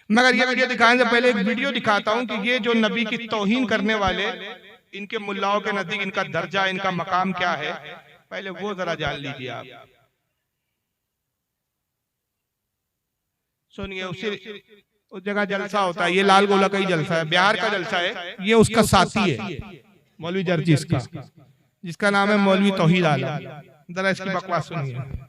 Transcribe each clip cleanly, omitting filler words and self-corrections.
मगर ये वीडियो दिखाने से पहले एक वीडियो दिखाता हूं कि ये जो नबी की तौहीन करने वाले, इनके मुल्लाओं के नजदीक इनका दर्जा, इनका मकाम क्या है, पहले वो जरा जान लीजिए आप। सुनिए, उस जगह जलसा होता है, ये लाल गोला का ही जलसा है, बिहार का जलसा है। ये उसका साथी है मौलवी जर्जीस का, जिसका नाम है मौलवी तौहीद आलम। जरा इसकी बकवास सुनिए।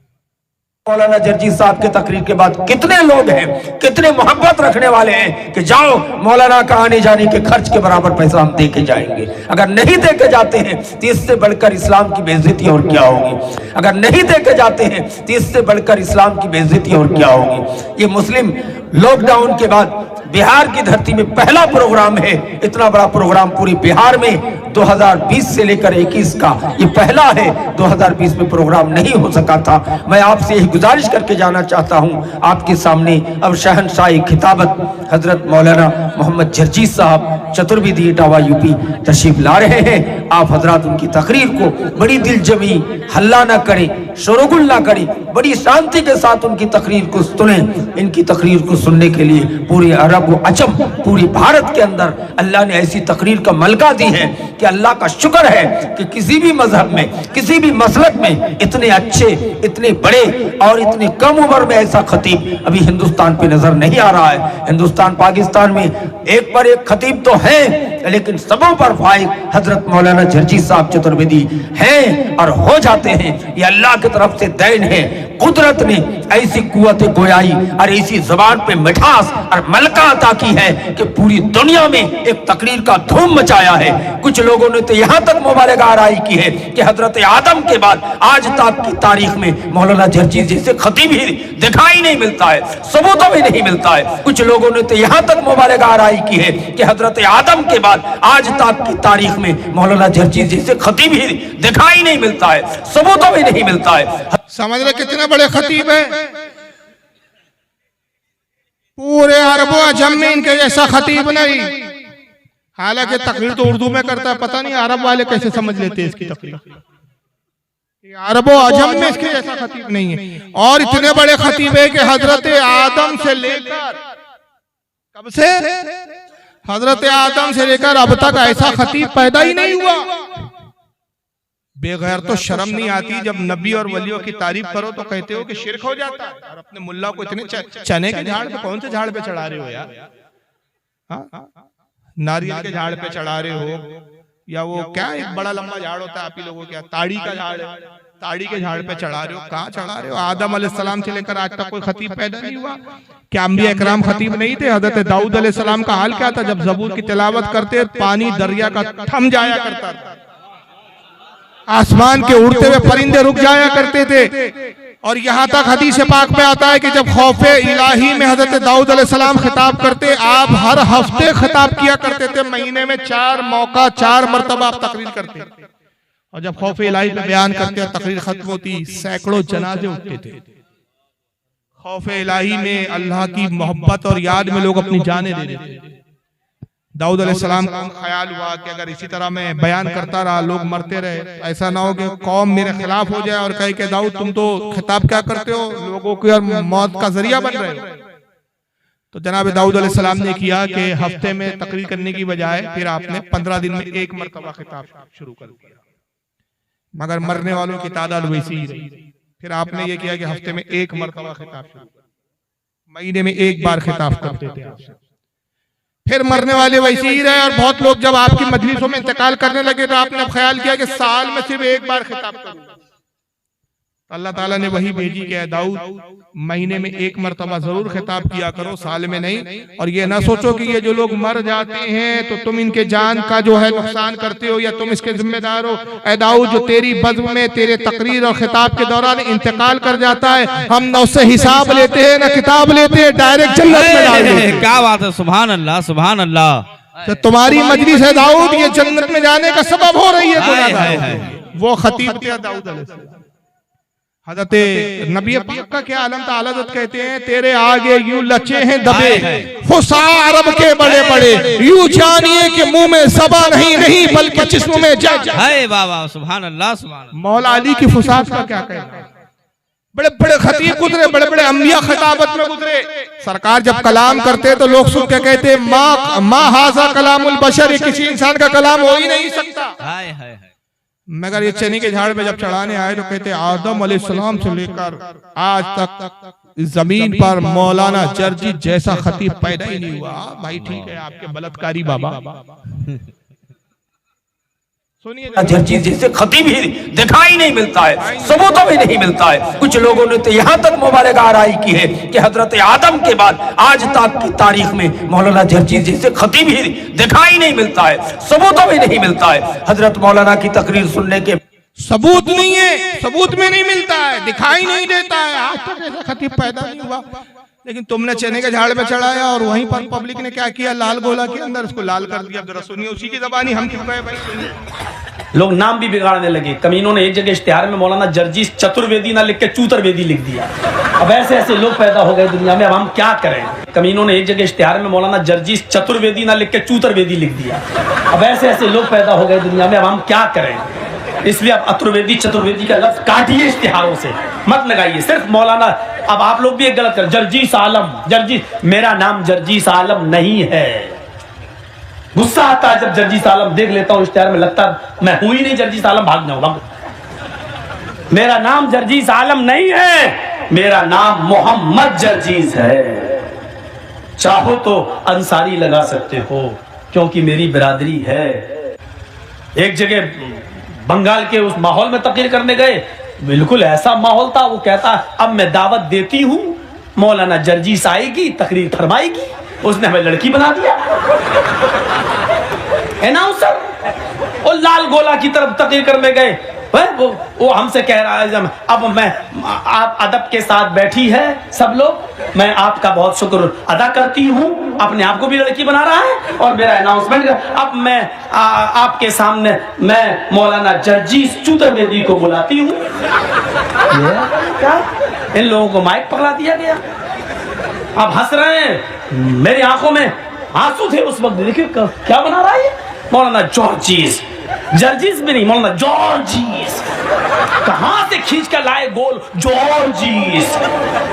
मौलाना जर्जी साहब के तकरीर के बाद कितने लोग हैं, कितने मोहब्बत रखने वाले हैं कि जाओ मौलाना का आने जाने के खर्च के बराबर पैसा हम दे के जाएंगे। अगर नहीं दे के जाते हैं तो इससे बढ़कर इस्लाम की बेइज्जती और क्या होगी। अगर नहीं दे के जाते हैं तो इससे बढ़कर इस्लाम की बेइज्जती और क्या होगी। ये मुस्लिम लॉकडाउन के बाद बिहार की धरती में पहला प्रोग्राम है। इतना बड़ा प्रोग्राम पूरे बिहार में 2020 से लेकर 21 का ये पहला है। 2020 में प्रोग्राम नहीं हो सका था। मैं आपसे यही गुजारिश करके जाना चाहता हूं आपके सामने। अब शहनशाही खिताबत हजरत मौलाना मोहम्मद जर्जी साहब चतुर्वेदी इटावा यूपी तशरीफ ला रहे हैं। आप हजरात उनकी तकरीर को बड़ी दिलजमी, हल्ला ना करें, शोरगुल ना करें, बड़ी शांति के साथ उनकी तकरीर को सुने। इनकी तकरीर को सुनने के लिए पूरे अरब व अजम, पूरी भारत के अंदर अल्लाह ने ऐसी तकरीर का मलका दी है कि अल्लाह का शुक्र है कि किसी भी मजहब में, किसी भी मसलक में इतने अच्छे, इतने बड़े और इतने कम उम्र में ऐसा खतीब अभी हिंदुस्तान पे नजर नहीं आ रहा है। हिंदुस्तान पाकिस्तान में एक पर एक खतीब तो है, लेकिन सबों पर फाइक हजरत मौलाना जर्जी साहब चतुर्वेदी हैं और हो जाते हैं। ये अल्लाह की तरफ से दैन है। कुदरत ने ऐसी कुव्वत गोयाई और ऐसी जबान पे मिठास और मलका अता की है कि पूरी दुनिया में एक तकरीर का धूम मचाया है। कुछ लोगों ने तो यहाँ तक मुबारक आराई की है कि हजरत आदम के बाद आज तक की तारीख में मौलाना जर्जी जैसे खतीब ही दिखाई नहीं मिलता है, सबूतों में नहीं मिलता है। कुछ लोगों ने तो यहाँ तक मुबारक आराई की है कि हजरत आदम के बाद आज तक की तारीख में मौलाना जर्जी जैसे खतीब ही दिखाई नहीं मिलता है, सबूतों में नहीं मिलता है। समझ रहे कितने बड़े खतीब है। पूरे अरबों अजम में इनके जैसा खतीब नहीं। हालांकि तकरीर तो उर्दू में करता है, पता नहीं अरब वाले कैसे समझ लेते हैं इसकी तकरीर। अरबों अजम में इसके जैसा खतीब नहीं है। और इतने बड़े खतीब है कि हजरत आदम से लेकर, कब से, हजरत आदम से लेकर अब तक ऐसा खतीब पैदा ही नहीं हुआ। बेगैर तो शर्म नहीं आती जब नबी और वलियों की तारीफ करो तो कहते हो कि शिरक हो जाता है, और अपने मुल्ला को इतने चने के झाड़ पे, कौन से झाड़ पे चढ़ा रहे हो यार? हाँ, नारियल के झाड़ पे चढ़ा रहे हो, या वो क्या एक बड़ा लंबा झाड़ होता है आप ही लोगों के, ताड़ी का झाड़ है, ताड़ी के झाड़ पे चढ़ा रहे हो। कहाँ चढ़ा रहे हो? आदम अलैहिस्सलाम से लेकर आज तक कोई खतीब पैदा नहीं हुआ। क्या अंबिया इकराम खतीब नहीं थे? हजरत दाऊद अलैहिस्सलाम का हाल क्या था? जब ज़बूर की तिलावत करते पानी दरिया का थम जाया करता था, आसमान के उड़ते हुए परिंदे रुक जाया करते थे। और यहाँ तक हदीस पाक में आता है कि जब खौफे इलाही में हजरत दाऊद अलैहिस्सलाम खिताब करते, आप हर हफ्ते खिताब किया करते थे। महीने में 4 मौका, 4 मरतबा आप तकरीर करते। और जब खौफे इलाही पे बयान करते और तकरीर खत्म होती, सैकड़ों जनाजे उठते थे। खौफे इलाही में अल्लाह की मोहब्बत और याद में लोग अपनी जानें दे देते थे। दाऊद अलैहिस्सलाम को ख्याल हुआ कि अगर इसी तरह मैं बयान करता रहा, लोग मरते रहे, ऐसा ना हो कि कौम मेरे खिलाफ हो जाए और कहे कि दाऊद तुम तो खिताब क्या करते हो, लोगों की मौत का जरिया बन रहे हो। तो जनाब दाऊद अलैहिस्सलाम ने किया कि हफ्ते में तकरीर करने की बजाय फिर आपने 15 दिन में 1 मरतबा खिताब शुरू कर दिया। मगर मरने वालों की तादाद वैसी ही रही। फिर आपने ये किया कि हफ्ते में 1 मरतबा खिताब शुरू, महीने में 1 बार खिताब करते थे आप। फिर मरने वाले वैसे ही रहे। और बहुत लोग जब आपकी मजलिसों में इंतकाल करने लगे तो आपने अब ख्याल किया कि साल में सिर्फ 1 बार खिताब करूंगा। अल्लाह ताला ने वही भेजी कि दाऊद महीने में 1 मरतबा जरूर खिताब किया करो, साल में नहीं। और ये ना सोचो कि ये जो लोग मर जाते हैं तो तुम इनके जान का जो है नुकसान करते हो या तुम इसके जिम्मेदार हो। ऐ दाऊद, जो तेरी बज़्म में तेरे तकरीर और खिताब के दौरान इंतकाल कर जाता है, हम न उससे हिसाब लेते हैं न किताब लेते हैं, डायरेक्ट जन्नत में डाल देते हैं। क्या बात है, सुभान अल्लाह, सुभान अल्लाह। तो तुम्हारी मजलिस है दाऊद, ये जन्नत में जाने का सबब हो रही है गुनाहगारों। वो खतीब थे दाऊद अलैहिस्सलाम। हजरत नबी पाक का क्या आलम था। हजरत कहते हैं तेरे आगे यूं लचे हैं दबे फुसा अरब के बड़े बड़े, यूं जानिए कि मुंह में ज़बां नहीं बल्कि जिस्म में जान। हाय बाबा, सुभान अल्लाह, सुभान। मौला अली की फुसात का क्या कहना है? बड़े बड़े खतीब गुजरे, बड़े बड़े अंबिया खिताबत में गुजरे। सरकार जब कलाम करते तो लोग सुन के कहते माँ हाजा कलामुल बशर, ये किसी इंसान का कलाम हो ही नहीं सकता। हाय हाय हाय। मगर ये चने के झाड़ पे जब चढ़ाने आए तो कहते आदम अलैहिस्सलाम से लेकर आज तक जमीन पर मौलाना जर्जी जैसा खतीब पैदा ही नहीं हुआ। भाई ठीक है, आपके बलात्कारी बाबा। सुनिए, जर्जी जैसे खतीब ही दिखाई नहीं मिलता है, सबूतों में नहीं मिलता है। कुछ लोगों ने तो यहाँ तक मुबारक आराई की है कि हजरत आदम के बाद आज तक की तारीख में मौलाना जर्जी जैसे खतीब ही दिखाई नहीं मिलता है, सबूतों में नहीं मिलता है। हजरत मौलाना की तकरीर सुनने के सबूत नहीं है, सबूत में नहीं मिलता है, दिखाई नहीं देता है, आज तक ऐसा खतीब पैदा नहीं हुआ। लेकिन तुमने चने के झाड़ में चढ़ाया और वहीं पर पब्लिक ने क्या किया, लाल गोला के अंदर उसको लाल कर दिया। जरा सुनिए, उसी की जबानी हम क्यों गए भाई, सुनिए। लोग नाम भी बिगाड़ने लगे। कमीनों ने एक जगह इश्तिहार में मौलाना जर्जीस चतुर्वेदी ना लिख के चूतरवेदी लिख दिया। अब ऐसे ऐसे लोग पैदा हो गए दुनिया में, अब हम क्या करें। कमीनों ने एक जगह इश्तिहार में मौलाना जर्जीस चतुर्वेदी ना लिख के चूतरवेदी लिख दिया। अब ऐसे ऐसे लोग पैदा हो गए दुनिया में, अब हम क्या करें। इसलिए अब अतुर्वेदी चतुर्वेदी का लफ्ज काटिए इश्तिहारों से, मत लगाइए। सिर्फ मौलाना, अब आप लोग भी एक गलत कर, जर्जीस आलम, जर्जीस, मेरा नाम जर्जीस आलम नहीं है। गुस्सा आता है जब जर्जीस आलम देख लेता हूं इश्तिहार में, लगता मैं हूं ही नहीं जर्जीस आलम, भाग जाऊं, भाग। मेरा नाम जर्जीस आलम नहीं है, मेरा नाम मोहम्मद जर्जीस है। चाहो तो अंसारी लगा सकते हो क्योंकि मेरी बिरादरी है। एक जगह बंगाल के उस माहौल में तकरीर करने गए, बिल्कुल ऐसा माहौल था। वो कहता अब मैं दावत देती हूं, मौलाना जर्जीस आएगी, तकरीर फरमाएगी। उसने हमें लड़की बना दिया, अनाउंसर। और लाल गोला की तरफ तकरीर करने गए, वो हमसे कह रहा है अब मैं, आप अदब के साथ बैठी है सब लोग, मैं आपका बहुत शुक्र अदा करती हूँ। अपने आप को भी लड़की बना रहा है और मेरा अनाउंसमेंट। अब मैं आपके सामने मैं मौलाना जर्जीस चूतरवेदी को बुलाती हूँ। क्या इन लोगों को माइक पकड़ा दिया गया, आप हंस रहे हैं, मेरी आंखों में आंसू थे उस वक्त। देखिए क्या बना रहा है मौलाना जॉर्जीस, जर्जीस भी नहीं, मौलाना जॉर्जीस। कहां से खींच कर लाए गोल जॉर्जीस।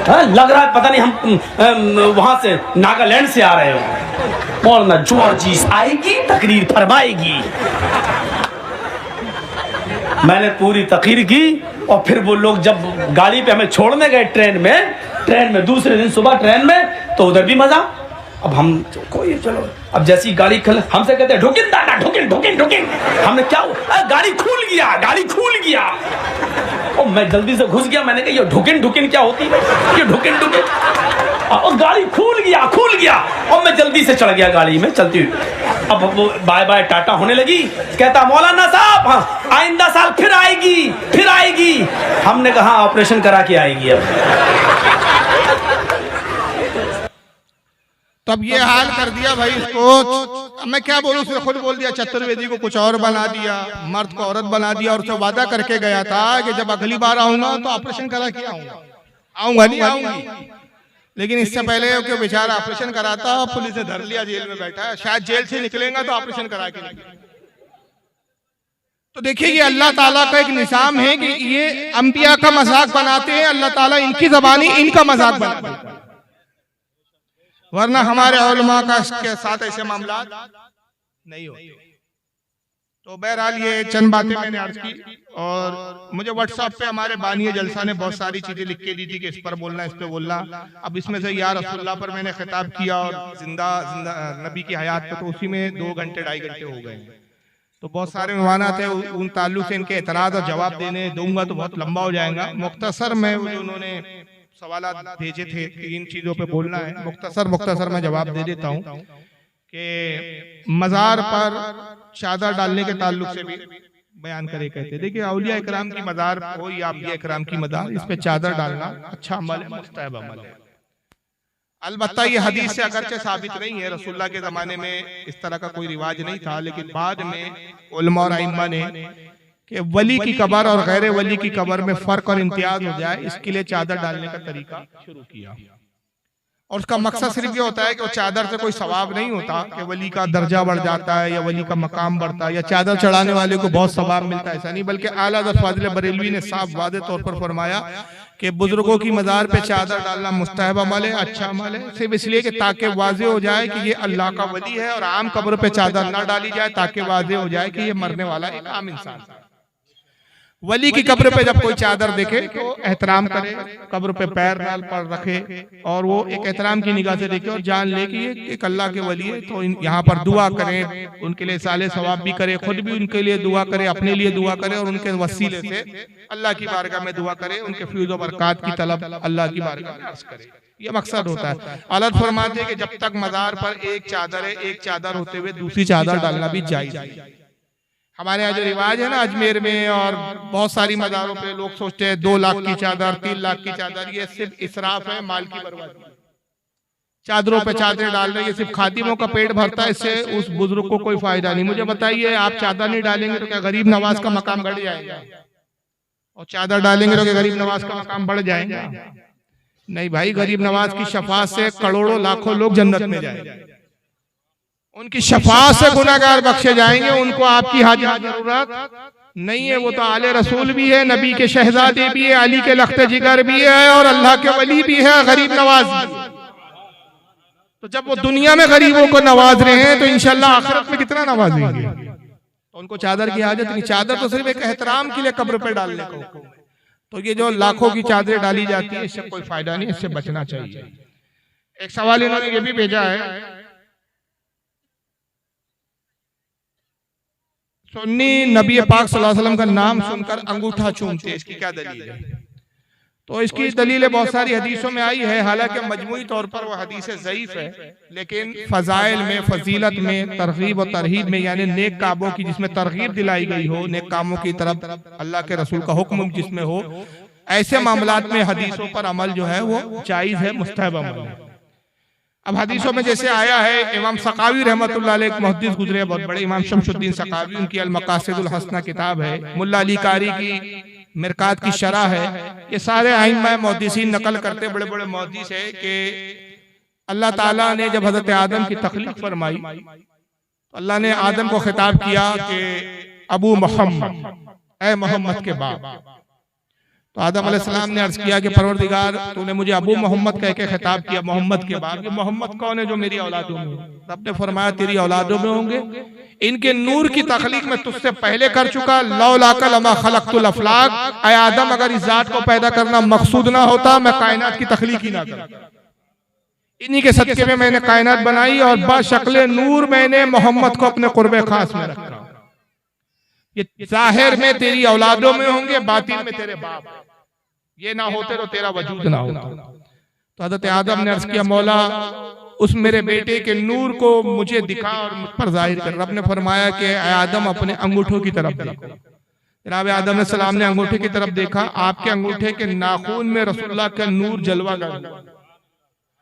लग रहा है पता नहीं हम वहां से नागालैंड से आ रहे हो। मौलाना जॉर्जीस आएगी, तकरीर फरमाएगी। मैंने पूरी तकरीर की और फिर वो लोग जब गाड़ी पे हमें छोड़ने गए ट्रेन में दूसरे दिन सुबह ट्रेन में, तो उधर भी मजा। अब हम कोई चलो, अब जैसी गाड़ी हमसे कहते हैं ढुकिन दादा, ढुकिन ढुकिन ढुकिन। हमने क्या, गाड़ी खुल गया। और मैं जल्दी से घुस गया। मैंने कहा ये ढुकिन ढुकिन क्या होती है, ये ढुकिन ढुकिन। और गाड़ी खुल गया और मैं जल्दी से चढ़ गया गाड़ी में चलती हुई। अब वो बाय बाय टाटा होने लगी। कहता मौलाना साहब, हाँ आइंदा साल फिर आएगी। हमने कहा ऑपरेशन करा के आएगी। तब ये हाल कर दिया भाई इसको। मैं क्या बोलूं, उसने खुद बोल दिया चतुर्वेदी को कुछ और बना दिया, मर्द को औरत बना दिया। और उससे वादा करके गया था कि जब अगली बार आऊंगा तो ऑपरेशन करा के आऊंगा नहीं आऊंगी। लेकिन इससे पहले कि बेचारा ऑपरेशन कराता, पुलिस ने धर लिया, जेल में बैठा है। शायद जेल से निकलेगा तो ऑपरेशन करा के निकलेगा। तो देखिए ये अल्लाह ताला का एक निज़ाम है कि ये अंबिया का मजाक बनाते हैं, अल्लाह ताला इनकी ज़बानी इनका मजाक बनाते हैं। वरना हमारे उलमा का इसके साथ ऐसे मामला नहीं होते। तो बहरहाल ये चंद बातें मैंने अर्ज की। और मुझे व्हाट्सएप पे हमारे बानी जलसा ने बहुत सारी चीजें लिख के दी थी कि इस पर बोलना, इस पे बोलना। अब इसमें से या रसूलुल्लाह पर मैंने खिताब किया और जिंदा नबी की हयात पे, तो उसी में 2 घंटे 2.5 घंटे हो गए। तो बहुत सारे मेहमान थे, उन ताल्लुक से इनके एतराज और जवाब देने दूंगा तो बहुत लंबा हो जाएगा। मुख्तसर में उन्होंने सवाल भेजे थे, 3 चीजों पे बोलना है। मुख्तसर मैं जवाब दे देता हूँ कि मजार पर चादर डालने के ताल्लुक से भी बयान करे कहते। देखिए औलिया इकराम की मजार हो या अंबिया इकराम की मजार, इस पे चादर डालना अच्छा अमल है, मुस्तहब अमल है। अलबत्ता ये हदीस से अगरचे साबित नहीं है, रसूलुल्लाह के जमाने में इस तरह का कोई रिवाज नहीं था। लेकिन बाद में उलमा और आइम्मा ने कि वली की कब्र और गैर वली की कब्र में फर्क और इम्तियाज हो जाए, इसके लिए चादर डालने का तरीका शुरू किया। और उसका मकसद सिर्फ ये होता है कि वो चादर से कोई सवाब नहीं होता कि वली का दर्जा बढ़ जाता है या वली का मकाम बढ़ता है या चादर चढ़ाने वाले को बहुत सवाब मिलता है, ऐसा नहीं। बल्कि आला हज़रत फाज़िल बरेलवी ने साफ वादे तौर पर फरमाया कि बुजुर्गों की मज़ार पे चादर डालना मुस्तहब अमल है, अच्छा अमल है, सिर्फ इसलिए कि ताकि वाज़े हो जाए कि ये अल्लाह का वली है, और आम कब्र पे चादर ना डाली जाए ताकि वाज़े हो जाए कि ये मरने वाला एक आम इंसान है। वली की कब्र पे जब कोई चादर देखे तो एहतराम करे, कब्र पे पैर डाल पर रखे और वो एक एहतराम की निगाह से देखे और जान ले कि ये एक अल्लाह के वली है। तो यहाँ पर दुआ करें, उनके लिए साले सवाब भी करे, खुद भी उनके लिए दुआ करे, अपने लिए दुआ करे और उनके वसीले से अल्लाह की बारगाह में दुआ करे, उनके फ्यूज़ व बरक़ात की तलब अल्लाह की बारगाह में अर्ज़ करे। ये मकसद होता है। औलाद फरमाते हैं कि जब तक मज़ार पर एक चादर है, एक चादर होते हुए दूसरी चादर डालना भी जायज़ है। हमारे यहाँ जो रिवाज है ना अजमेर में और बहुत सारी मज़ारों पे लोग सोचते हैं 2 लाख की चादर, 3 लाख की चादर, ये सिर्फ इसराफ है, माल की बर्बादी। चादरों पे चादरें डाल रहे हैं, ये सिर्फ खादिमों का पेट भरता है, इससे उस बुजुर्ग को कोई फायदा नहीं। मुझे बताइए, आप चादर नहीं डालेंगे तो क्या गरीब नवाज का मकाम बढ़ जाएगा? और चादर डालेंगे तो क्या गरीब नवाज का मकाम बढ़ जाएगा? नहीं भाई, गरीब नवाज की शफाअत से करोड़ों लाखों लोग जन्नत में जाएंगे, उनकी शफाअत से गुनाहगार बख्शे जाएंगे, उनको आपकी हाजत जरूरत नहीं है। वो तो आले रसूल भी है, नबी के शहजादे भी है, अली के लख्त जिगर भी है और अल्लाह के वली भी है, गरीब नवाज भी है। तो जब वो दुनिया में गरीबों को नवाज रहे हैं तो इंशाअल्लाह आखिरत में कितना नवाजेंगे। तो उनको चादर की हाजत नहीं। चादर तो सिर्फ एक एहतराम के लिए कब्र पे डालने को। तो ये जो लाखों की चादरें डाली जाती है, इससे कोई फायदा नहीं, इससे बचना चाहिए। एक सवाल इन्होंने ये भी भेजा है, सुन्नी नबी पाक सल्लल्लाहु अलैहि वसल्लम का नाम सुनकर अंगूठा चूमते हैं, इसकी क्या दलील है? तो इसकी दलीलें बहुत सारी हदीसों में आई है, हालांकि मजमूई तौर पर वो हदीसें ज़ईफ है, लेकिन फजाइल में, फजीलत में, तरगीब और तरहीब में, यानी नेक कामों की जिसमें तरगीब दिलाई गई हो, नेक कामों की तरफ अल्लाह के रसूल का हुक्म जिसमें हो, ऐसे मामलात में हदीसों पर अमल जो है वो जायज़ है, मुस्तहब अमल है। अब हदीसों में जैसे आया है, इमाम सकावी रहमतुल्लाह अलैह एक मुहद्दिस गुजरे बहुत बड़े, इमाम शमसुद्दीन सकावी, उनकी अल मकासिदुल हसना किताब है, मुल्ला अली कारी की मिरकात की शरह है, ये सारे आइम्मा मुहद्दिसीन नकल करते, बड़े बड़े मुहद्दिस है कि अल्लाह ताला ने जब हजरत आदम की तख्लीक फरमाई तो अल्लाह ने आदम को खिताब किया कि अबू मोहम्मद, ए मोहम्मद के बाप। तो आदम अलैहिस्सलाम ने अर्ज किया कि परवरदिगार, तूने मुझे अबू मोहम्मद कह के खिताब किया, मोहम्मद के बाप। ये मोहम्मद कौन है जो मेरी औलादों में? रब ने फरमाया तेरी औलादों में होंगे, इनके नूर की तख्लीक में तुझसे पहले कर चुका। लौलाका लमा खलक़तुल अफ़लाक, ऐ आदम अगर इस जात को पैदा करना मकसूद ना होता, मैं कायनात की तख्लीक ही ना करता। इन्हीं के सदके में मैंने कायनात बनाई और बशक्ल नूर मैंने मोहम्मद को अपने कुर्बे खास में रखा। ये जाहिर में तेरी औलादों में होंगे, बातिन में तेरे बाप। ये ना होते तो तेरा वजूद ना होता। तो हज़रत आदम ने अर्ज किया, मौला उस मेरे बेटे के नूर को मुझे दिखा और मुझ पर जाहिर कर। रब ने फरमाया कि आदम अपने अंगूठों की तरफ देखो। जनाब आदम अलैहिस्सलाम ने अंगूठे की तरफ देखा, आपके अंगूठे के नाखून में रसूलुल्लाह का नूर जलवा गया,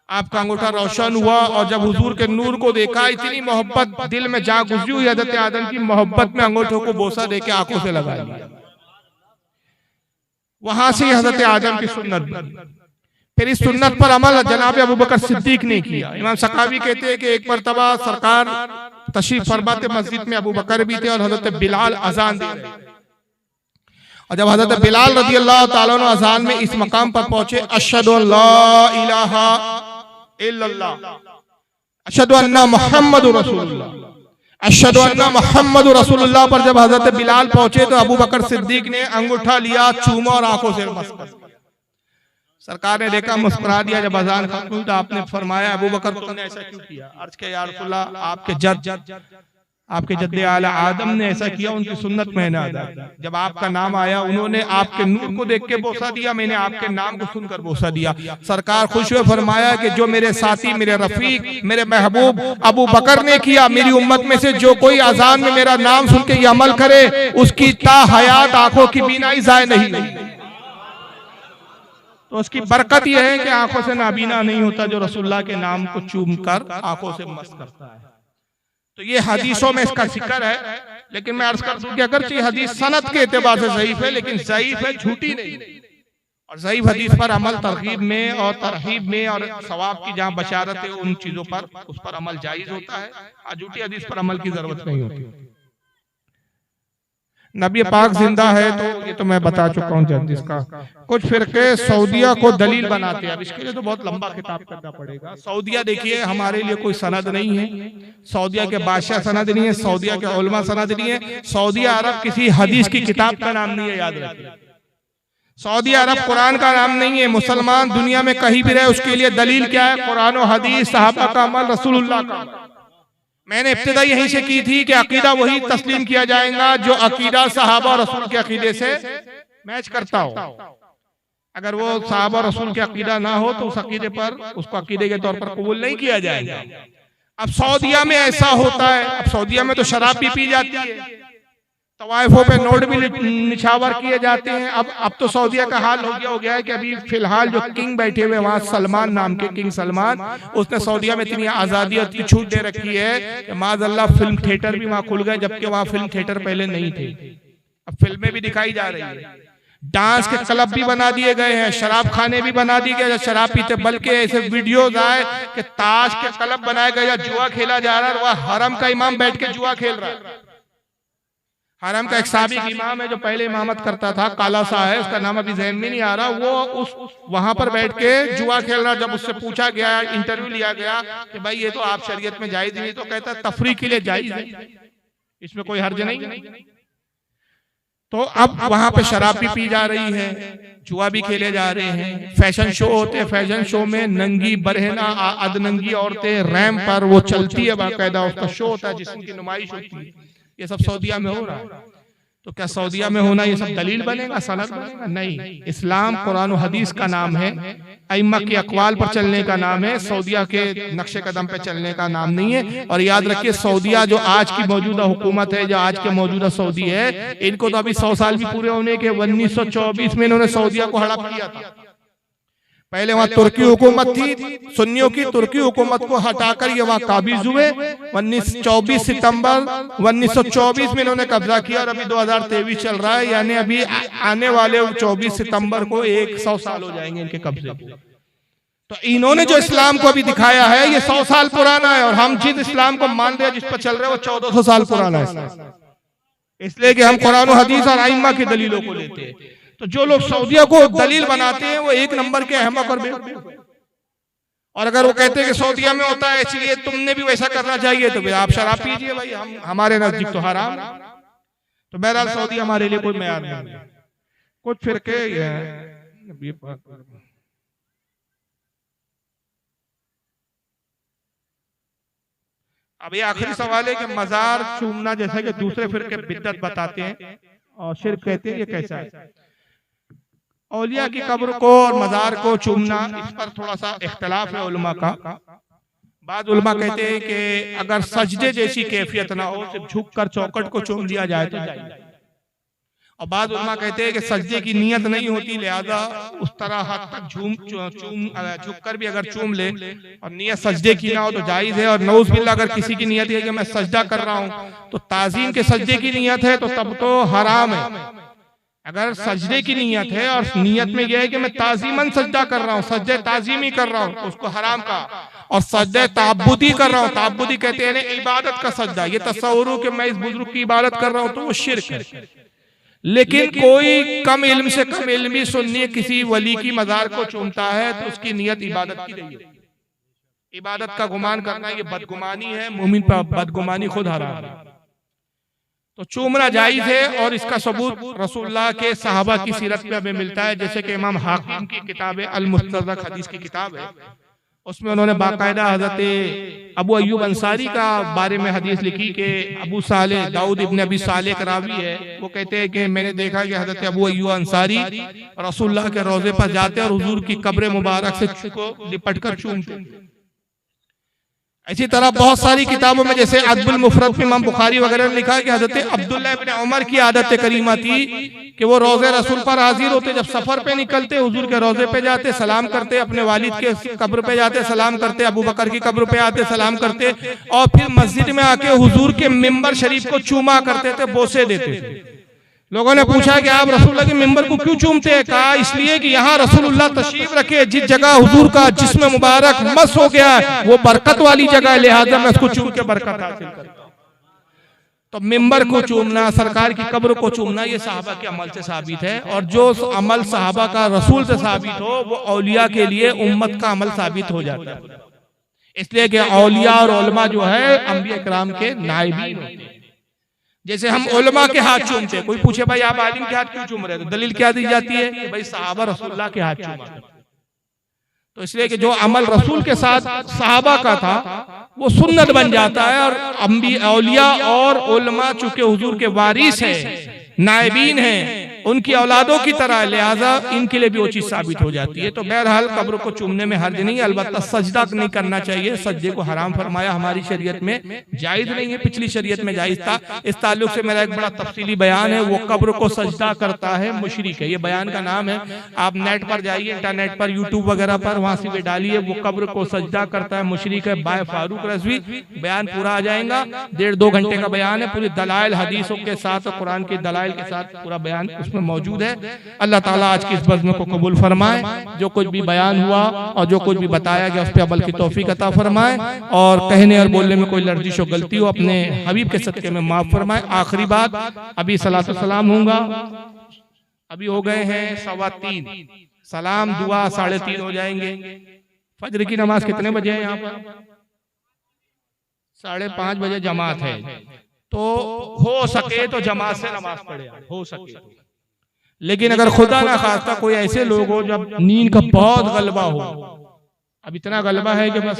आपका अंगूठा रोशन हुआ। और जब हुजूर के नूर को देखा, इतनी मोहब्बत दिल में जा गुजरी हुई हज़रत आदम की, मोहब्बत में अंगूठों को बोसा देके आंखों से लगा लिया। वहां से हज़रत आदम की सुन्नत बनी। फिर इस सुन्नत पर अमल जनाब अबू बकर सिद्दीक ने किया। इमाम सकावी कहते हैं कि एक मरतबा सरकार तशरीफ फरमाते मस्जिद में, अबू बकर भी थे और हज़रत बिलाल अजान दे रहे थे। और जब हज़रत बिलाल रज़ी अल्लाह ताला अन्हु अजान में इस मकाम पर पहुंचे, अशहदु अल्ला इलाहा इल्लल्लाह, अशहदु अन्ना मुहम्मदुर रसूलुल्लाह, अशहदु अन्ना मुहम्मदुर रसूलुल्लाह पर जब हज़रत बिलाल पहुंचे तो अबू बकर सिद्दीक ने अंगूठा लिया, चूमा और आंखों से मस कर। सरकार ने देखा, मुस्कुरा दिया। जब अजान खत्म हुई तो आपने फरमाया, अबू बकर तुमने ऐसा क्यों किया? अर्ज किया, या रसूलल्लाह, आपके जद्दे आला आदम ने ऐसा किया, उनकी सुन्नत मैंने अदा की। जब आपका नाम आया, उन्होंने आपके नूर को देख के बोसा दिया, मैंने आपके नाम को सुनकर बोसा दिया। सरकार खुश हुए, फरमाया कि जो मेरे साथी, मेरे रफीक, मेरे महबूब अबू बकर ने किया, मेरी उम्मत में से जो कोई अजान में मेरा नाम सुन के ये अमल करे, उसकी ता हयात आंखों की बीनाई जाए नहीं हुई। तो उसकी बरकत यह है कि आंखों से नाबीना नहीं होता जो रसूलुल्लाह के नाम को चूम कर आंखों से मस्त करता है। तो ये हदीसों में इसका जिक्र है, लेकिन मैं अर्ज कर दूं कि अगरचे हदीस सनद के एतबार से ज़ईफ है, लेकिन ज़ईफ है, झूठी नहीं। और ज़ईफ हदीस पर अमल तरगीब में और तरहीब में और सवाब की जहां बशारत है, उन चीजों पर उस पर अमल जायज होता है। झूठी हदीस पर अमल की जरूरत नहीं होती। नबी पाक जिंदा है, तो ये तो मैं बता चुका हूँ जर्जिस का। कुछ फिरके सऊदिया को दलील बनाते हैं, अब इसके लिए तो बहुत लंबा किताब करना पड़ेगा। सऊदिया देखिए हमारे लिए कोई सनद नहीं है, सऊदिया के बादशाह सनद नहीं है, सऊदिया के उलमा सनद नहीं है, सऊदी अरब किसी हदीस की किताब का नाम नहीं है, याद रखिए। सऊदी अरब कुरान का नाम नहीं है। मुसलमान दुनिया में कहीं भी रहे उसके लिए दलील क्या है? कुरान और हदीस, सहाबा का अमल, रसूलुल्लाह का। मैंने इब्तिदा यहीं से की थी कि अकीदा वही तस्लीम किया जाएगा जो अकीदा सहाबा और रसूल के अकीदे से मैच करता हो। अगर वो सहाबा और रसूल के अकीदा ना हो तो उस अकीदे पर, उसको अकीदे के तौर पर कबूल नहीं किया जाएगा। अब सऊदिया में ऐसा होता है, अब सऊदिया में तो शराब भी पी जाती है, तवाइफों पे नोट भी निछावर किए जाते हैं। अब तो सऊदिया का हाल हो गया है कि अभी फिलहाल जो किंग बैठे हुए वहां, सलमान नाम के किंग सलमान, उसने सऊदिया में इतनी आजादी और इतनी छूट दे रखी है कि माज़अल्लाह फिल्म थिएटर भी वहां खुल गए, जबकि वहां फिल्म थिएटर पहले नहीं थे। अब फिल्में भी दिखाई जा रही है, डांस के क्लब भी बना दिए गए हैं, शराब खाने भी बना दिए गए शराब पीते, बल्कि ऐसे वीडियोज आए कि ताश के क्लब बनाए गए या जुआ खेला जा रहा है, वह हरम का इमाम बैठ के जुआ खेल रहा है। हरम का एक साबिक इमाम है जो पहले इमामत करता था, काला सा है, उसका नाम अभी ज़हन में नहीं आ रहा, वो उस वहां पर बैठ के जुआ खेल रहा। जब उससे पूछा गया, इंटरव्यू लिया गया कि भाई ये तो आप शरीयत में जायज नहीं, तो कहता है तफरीक के लिए जायज है, इसमें कोई हर्ज नहीं। तो अब वहां पे शराब भी पी जा रही है, जुआ भी खेले जा रहे हैं, फैशन शो होते हैं, फैशन शो में नंगी बरहना अधनंगी औरतें रैंप पर वो चलती है, बाकायदा उसका शो होता है जिसकी नुमाइश होती है। ये सब सऊदिया में हो रहा है, तो क्या सऊदिया में होना ये सब दलील बनेगा, सनद बनेगा? नहीं। इस्लाम कुरान और हदीस का नाम है, अइम्मा के अक़वाल पर चलने का नाम है, सऊदिया के नक्शे कदम पे चलने का नाम नहीं है। और याद रखिए सऊदिया जो आज की मौजूदा हुकूमत है, जो आज के मौजूदा सऊदी है, इनको तो अभी 100 साल भी पूरे होने के, 1924 में इन्होंने सऊदिया को हड़प किया था। पहले वहां तुर्की हुकूमत थी, सुन्नियों की तुर्की हुकूमत को हटाकर ये वहां काबिज हुए। 24 सितंबर 1924 में इन्होंने कब्जा किया और अभी 2023 चल रहा है, यानी अभी आने वाले 24 सितंबर को 100 साल हो जाएंगे इनके कब्जे को। तो इन्होंने जो इस्लाम को अभी दिखाया है ये 100 साल पुराना है, और हम जिस इस्लाम को मान रहे हैं, जिस पर चल रहे हैं, वो 1400 साल पुराना है। इसलिए कि हम कुरान और हदीस और आइम्मा की दलीलों को लेते हैं। तो जो लोग सऊदिया को दलील बनाते हैं वो एक नंबर के अहमक और बेवकूफ। और अगर वो कहते हैं कि सऊदिया में होता है इसलिए तुमने भी वैसा करना चाहिए, तो फिर आप शराब पीजिए भाई, हम हमारे नजदीक तो हराम। तो बहरहाल सऊदी हमारे लिए कोई मेयार नहीं है। कुछ फिरके अब ये आखिरी सवाल है कि मजार चूमना जैसा कि दूसरे फिरके बिद्दत बताते हैं और शिर्क कहते हैं, ये कैसा है? औलिया की कब्र को और मजार को चूमना, इस पर थोड़ा सा इख्तलाफ है उलमा का। बाद उलमा कहते हैं कि अगर सजदे जैसी कैफियत ना हो, सिर्फ झुककर चौखट को चूम लिया जाए तो जाए। और बाद उलमा कहते हैं कि सजदे की नियत नहीं होती, लिहाजा उस तरह हद तक झुककर भी अगर चूम ले और नियत सजदे की ना हो तो जायज है। और नऊज़ बिल्लाह अगर किसी की नियत है कि मैं सजदा कर रहा हूँ तो ताज़ीम के सजदे की नियत है तो तब तो हराम है। अगर सजदे की नियत है और नियत में यह है कि मैं ताज़ीमन सजदा कर रहा हूँ, सजदे ताज़ीमी कर रहा हूँ, तो उसको हराम का। और सजदे ताबुदी कर रहा हूँ, ताबुदी कहते हैं इबादत का सजदा, ये तसव्वुर कि मैं इस बुजुर्ग की इबादत कर रहा हूँ, तो वो शिर्क है। लेकिन कोई कम इल्म से कम इल्मी सुन्नी किसी वली की मजार को चूमता है तो उसकी नियत इबादत की नहीं है। इबादत का गुमान करना ये बदगुमानी है, मोमिन पर बदगुमानी खुद हराम है। तो चूमना जायज है और इसका सबूत रसूलुल्लाह के सहाबा की सीरत में हमें मिलता है। जैसे कि इमाम हाकिम की किताब है अल-मुस्तदरक हदीस की किताब है, उसमें उन्होंने बाकायदा हजरत अबू अय्यूब अंसारी का बारे में हदीस लिखी कि अबू साले दाऊद इब्न अबी साले का रावी है, वो कहते हैं कि मैंने देखा कि हजरत अबू अय्यूब अंसारी रसूलुल्लाह के रोजे पर जाते और हुजूर की कब्र मुबारक से को लिपटकर चूमते। इसी तरह बहुत सारी किताबों में जैसे अदबुल मुफरद में इमाम बुखारी वगैरह ने लिखा है कि हजरत अब्दुल्लाह इब्न उमर की आदत करीमा थी कि वो रोजे रसूल पर हाजिर होते, जब सफर पे निकलते हुजूर के रोजे पे जाते, सलाम करते, अपने वालिद के कब्र पे जाते, सलाम करते, अबू बकर की कब्र पे आते, सलाम करते, और फिर मस्जिद में आके हुजूर के मिंबर शरीफ को चूमा करते थे, बोसे देते थे। लोगों ने पूछा कि आप रसूलुल्लाह के मिंबर को क्यों चूमते हैं? कहा इसलिए कि यहाँ रसूलुल्लाह तशरीफ रखे, जिस जगह हुजूर का जिस्म मुबारक मस हो गया है वो बरकत वाली जगह है, लिहाजा मैं उसको चूम के बरकत हासिल करता हूं। तो मिंबर को चूमना, सरकार की कब्र को चूमना, ये सहाबा के अमल से साबित है। और जो अमल सहाबा का रसूल से साबित हो वो औलिया के लिए उम्मत का अमल साबित हो जाता है। इसलिए कि औलिया और उलमा जो है अंबिया इकराम के नाइबीन होते हैं। जैसे हम उलमा के हाथ चूमते हैं, कोई पूछे भाई आप आलिम के हाथ क्यों चूम रहे, तो दलील क्या दी जाती है कि भाई सहाबा रसूलुल्लाह के हाथ चूमा। तो इसलिए कि जो अमल रसूल के साथ सहाबा का था वो सुन्नत बन जाता है। और अंबिया, औलिया और उलमा चूंकि हुजूर के वारिस हैं, नायबीन हैं, उनकी औलादों की तरह, लिहाजा इनके लिए भी वो चीज साबित हो जाती है। तो बहरहाल कब्र को चूमने में हर्ज नहीं है, अलबत्ता सजदा नहीं करना चाहिए। सजदे को हराम फरमाया हमारी शरीयत में, जायज नहीं है, पिछली शरीयत में जायज था। इस ताल्लुक से मेरा एक बड़ा तफसीली बयान है। वो कब्र को सजदा करता है मुशरिक है, ये बयान का नाम है। आप नेट पर जाइए, इंटरनेट पर, यूट्यूब वगैरह पर, वहां से भी डालिए वो कब्र को सजदा करता है मुशरिक है, बाय फारूक रज़वी। बयान पूरा आ जाएगा, 1.5-2 घंटे का बयान है, पूरी दलाइल हदीसों के साथ, कुरान के दलाइल के साथ पूरा बयान उसमें मौजूद है। अल्लाह ताला आज की इस बज़्म को कबूल फरमाए। जो कुछ भी बयान हुआ और जो कुछ भी बताया गया उस पर अमल की तौफीक अता फरमाए, और कहने और बोलने में कोई लर्जिश और गलती हो अपने हबीब के सदके में माफ फरमाए। आखिरी बात, अभी सलातो सलाम होगा, अभी हो गए हैं 3:15, सलाम दुआ 3:30 हो जाएंगे। फजर की नमाज कितने बजे है यहाँ पर? 5:30 बजे जमात है। तो हो सके तो जमात से नमाज पढ़े, हो सके तो। लेकिन अगर खुदा ना खास्ता कोई ऐसे लोग हो जब नींद का बहुत गलबा हो, अब इतना गलबा है कि बस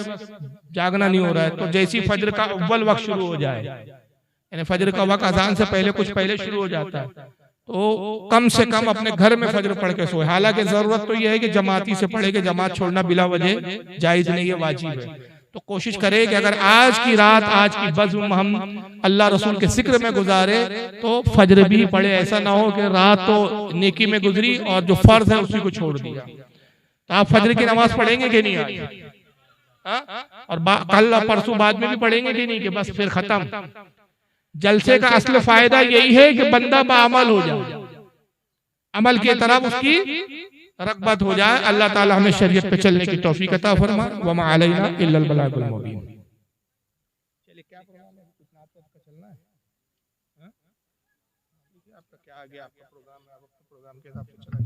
जागना नहीं हो रहा है, तो जैसी फजर का अव्वल वक्त शुरू हो जाए, यानी फजर का वक्त अजान से पहले कुछ पहले शुरू हो जाता है, तो कम से कम अपने घर में फजर पढ़ के सोए। हालांकि जरूरत तो यह है कि जमाती से पढ़े, कि जमात छोड़ना बिला वजह जायज नहीं है, वाजिब है। तो कोशिश करें कि अगर आज की रात, आज की बज़्म हम अल्लाह रसूल के जिक्र में गुजारे तो फजर भी पढ़े। ऐसा ना हो कि रात तो नेकी में गुजरी और जो फर्ज है उसी को छोड़ दिया। तो आप फजर की नमाज पढ़ेंगे कि नहीं आज? और कल परसों बाद में भी पढ़ेंगे कि नहीं, कि बस फिर खत्म? जलसे का असल फायदा यही है कि बंदा बाअमल हो जाए, अमल की तरफ उसकी रग़बत हो जाए। अल्लाह ताला हमें शरीयत पे चलने की तौफीक अता फरमाए। व मा अलैना इल्लल बलागुल मुबीन। चलिए, क्या प्रोग्राम है? कुछ आपका चलना है? आपका क्या आ गया? आपका प्रोग्राम है, आप प्रोग्राम के हिसाब से चला